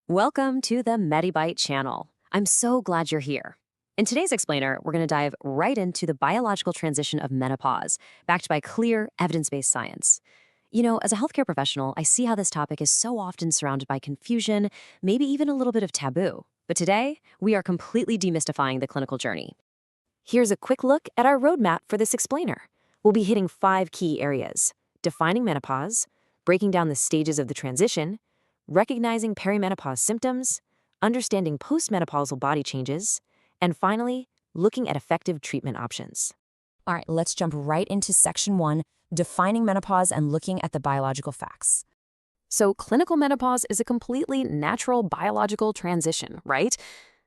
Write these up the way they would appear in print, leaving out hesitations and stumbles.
Welcome to the MediByte channel. I'm so glad you're here. In today's explainer, we're going to dive right into the biological transition of menopause, backed by clear, evidence-based science. As a healthcare professional, I see how this topic is so often surrounded by confusion, maybe even a little bit of taboo. But today, we are completely demystifying the clinical journey. Here's a quick look at our roadmap for this explainer. We'll be hitting 5 key areas: defining menopause, breaking down the stages of the transition, recognizing perimenopause symptoms, understanding postmenopausal body changes, and finally, looking at effective treatment options. All right, let's jump right into section 1, defining menopause and looking at the biological facts. So, clinical menopause is a completely natural biological transition, right?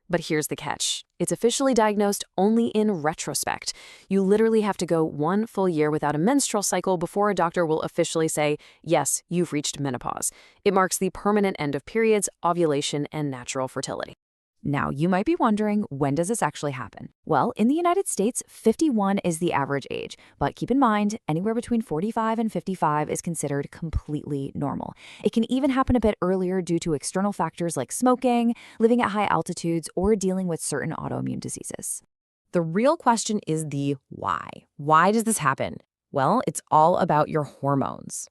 But here's the catch. It's officially diagnosed only in retrospect. You literally have to go 1 full year without a menstrual cycle before a doctor will officially say, yes, you've reached menopause. It marks the permanent end of periods, ovulation, and natural fertility. Now, you might be wondering, when does this actually happen? Well, in the United States, 51 is the average age, but keep in mind, anywhere between 45 and 55 is considered completely normal. It can even happen a bit earlier due to external factors like smoking, living at high altitudes, or dealing with certain autoimmune diseases. The real question is the why. Why does this happen? Well, it's all about your hormones.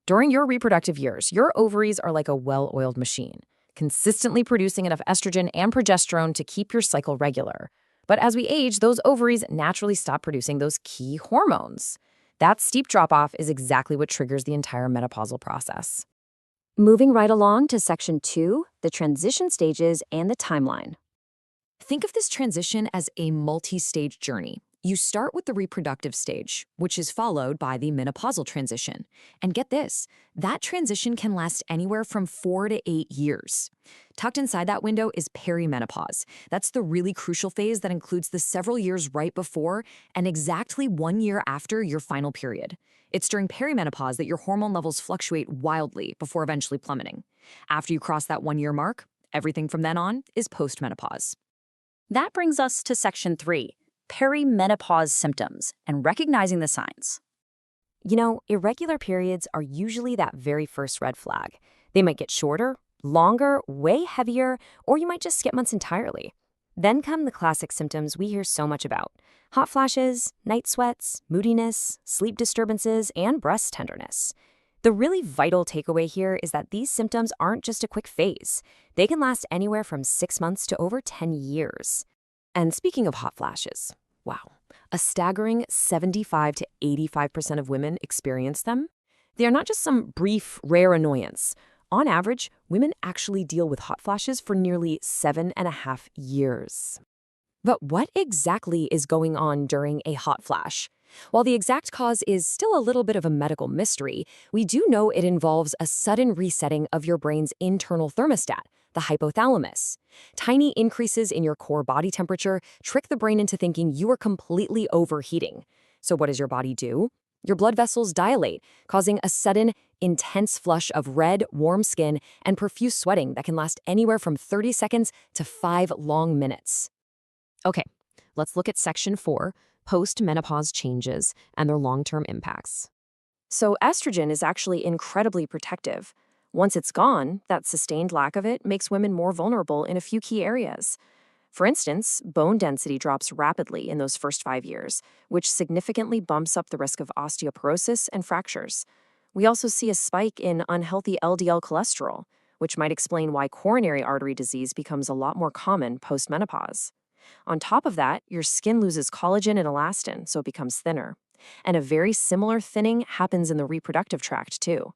During your reproductive years, your ovaries are like a well-oiled machine, consistently producing enough estrogen and progesterone to keep your cycle regular. But as we age, those ovaries naturally stop producing those key hormones. That steep drop-off is exactly what triggers the entire menopausal process. Moving right along to section 2, the transition stages and the timeline. Think of this transition as a multi-stage journey. You start with the reproductive stage, which is followed by the menopausal transition. And get this, that transition can last anywhere from 4 to 8 years. Tucked inside that window is perimenopause. That's the really crucial phase that includes the several years right before and exactly 1 year after your final period. It's during perimenopause that your hormone levels fluctuate wildly before eventually plummeting. After you cross that 1 year mark, everything from then on is postmenopause. That brings us to section 3. Perimenopause symptoms and recognizing the signs. Irregular periods are usually that very first red flag. They might get shorter, longer, way heavier, or you might just skip months entirely. Then come the classic symptoms we hear so much about: hot flashes, night sweats, moodiness, sleep disturbances, and breast tenderness. The really vital takeaway here is that these symptoms aren't just a quick phase. They can last anywhere from 6 months to over 10 years. And speaking of hot flashes, wow, a staggering 75 to 85% of women experience them. They are not just some brief, rare annoyance. On average, women actually deal with hot flashes for nearly 7.5 years. But what exactly is going on during a hot flash? While the exact cause is still a little bit of a medical mystery, we do know it involves a sudden resetting of your brain's internal thermostat, the hypothalamus. Tiny increases in your core body temperature trick the brain into thinking you are completely overheating. So what does your body do? Your blood vessels dilate, causing a sudden, intense flush of red, warm skin and profuse sweating that can last anywhere from 30 seconds to 5 long minutes. Okay, let's look at section 4, postmenopause changes and their long-term impacts. So estrogen is actually incredibly protective. Once it's gone, that sustained lack of it makes women more vulnerable in a few key areas. For instance, bone density drops rapidly in those first 5 years, which significantly bumps up the risk of osteoporosis and fractures. We also see a spike in unhealthy LDL cholesterol, which might explain why coronary artery disease becomes a lot more common post-menopause. On top of that, your skin loses collagen and elastin, so it becomes thinner. And a very similar thinning happens in the reproductive tract, too.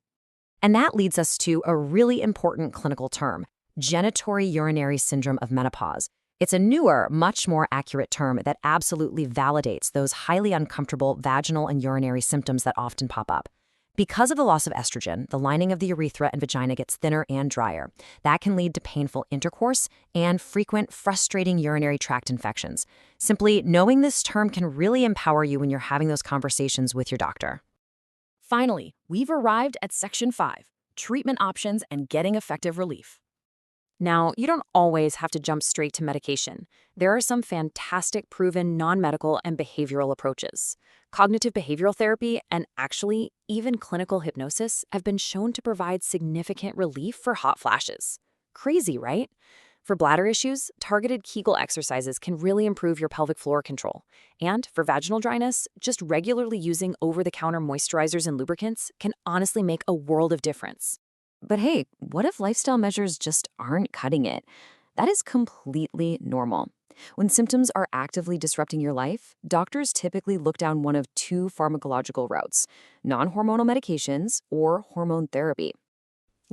And that leads us to a really important clinical term: genitory urinary syndrome of menopause. It's a newer, much more accurate term that absolutely validates those highly uncomfortable vaginal and urinary symptoms that often pop up. Because of the loss of estrogen, the lining of the urethra and vagina gets thinner and drier. That can lead to painful intercourse and frequent, frustrating urinary tract infections. Simply knowing this term can really empower you when you're having those conversations with your doctor. Finally, we've arrived at section 5, treatment options and getting effective relief. Now, you don't always have to jump straight to medication. There are some fantastic proven non-medical and behavioral approaches. Cognitive behavioral therapy and actually even clinical hypnosis have been shown to provide significant relief for hot flashes. Crazy, right? For bladder issues, targeted Kegel exercises can really improve your pelvic floor control. And for vaginal dryness, just regularly using over-the-counter moisturizers and lubricants can honestly make a world of difference. But hey, what if lifestyle measures just aren't cutting it? That is completely normal. When symptoms are actively disrupting your life, doctors typically look down one of two pharmacological routes: non-hormonal medications or hormone therapy.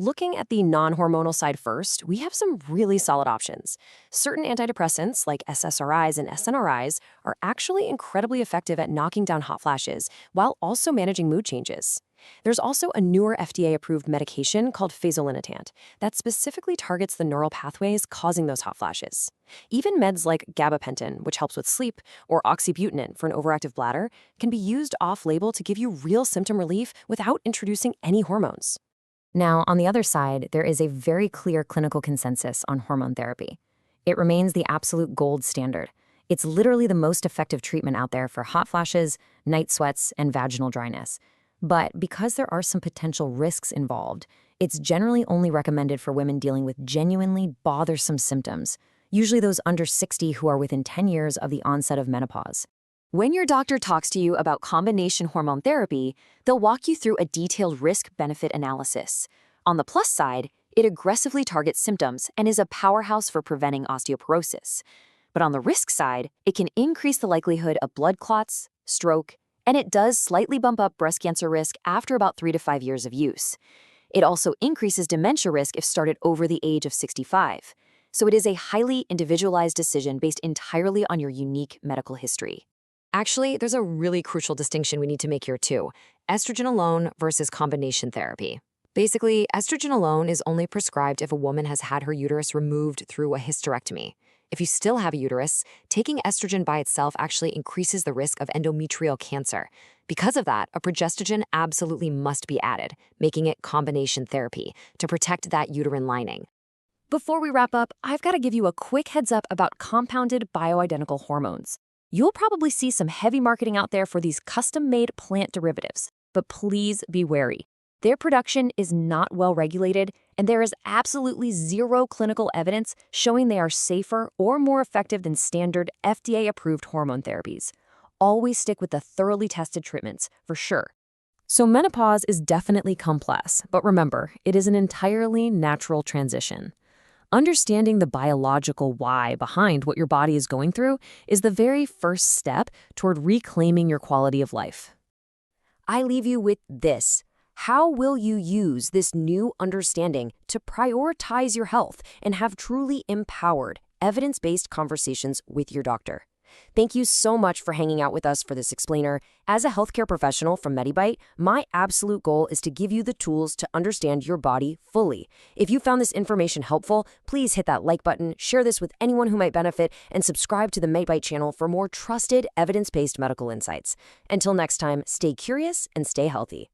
Looking at the non-hormonal side first, we have some really solid options. Certain antidepressants, like SSRIs and SNRIs, are actually incredibly effective at knocking down hot flashes while also managing mood changes. There's also a newer FDA-approved medication called fezolinetant that specifically targets the neural pathways causing those hot flashes. Even meds like gabapentin, which helps with sleep, or oxybutynin for an overactive bladder, can be used off-label to give you real symptom relief without introducing any hormones. Now, on the other side, there is a very clear clinical consensus on hormone therapy. It remains the absolute gold standard. It's literally the most effective treatment out there for hot flashes, night sweats, and vaginal dryness. But because there are some potential risks involved, it's generally only recommended for women dealing with genuinely bothersome symptoms, usually those under 60 who are within 10 years of the onset of menopause. When your doctor talks to you about combination hormone therapy, they'll walk you through a detailed risk-benefit analysis. On the plus side, it aggressively targets symptoms and is a powerhouse for preventing osteoporosis. But on the risk side, it can increase the likelihood of blood clots, stroke, and it does slightly bump up breast cancer risk after about 3 to 5 years of use. It also increases dementia risk if started over the age of 65. So it is a highly individualized decision based entirely on your unique medical history. Actually, there's a really crucial distinction we need to make here too: estrogen alone versus combination therapy. Basically, estrogen alone is only prescribed if a woman has had her uterus removed through a hysterectomy. If you still have a uterus, taking estrogen by itself actually increases the risk of endometrial cancer. Because of that, a progestogen absolutely must be added, making it combination therapy to protect that uterine lining. Before we wrap up, I've got to give you a quick heads up about compounded bioidentical hormones. You'll probably see some heavy marketing out there for these custom-made plant derivatives, but please be wary. Their production is not well regulated, and there is absolutely zero clinical evidence showing they are safer or more effective than standard FDA-approved hormone therapies. Always stick with the thoroughly tested treatments, for sure. So menopause is definitely complex, but remember, it is an entirely natural transition. Understanding the biological why behind what your body is going through is the very first step toward reclaiming your quality of life. I leave you with this. How will you use this new understanding to prioritize your health and have truly empowered, evidence-based conversations with your doctor? Thank you so much for hanging out with us for this explainer. As a healthcare professional from MediByte, my absolute goal is to give you the tools to understand your body fully. If you found this information helpful, please hit that like button, share this with anyone who might benefit, and subscribe to the MediByte channel for more trusted, evidence-based medical insights. Until next time, stay curious and stay healthy.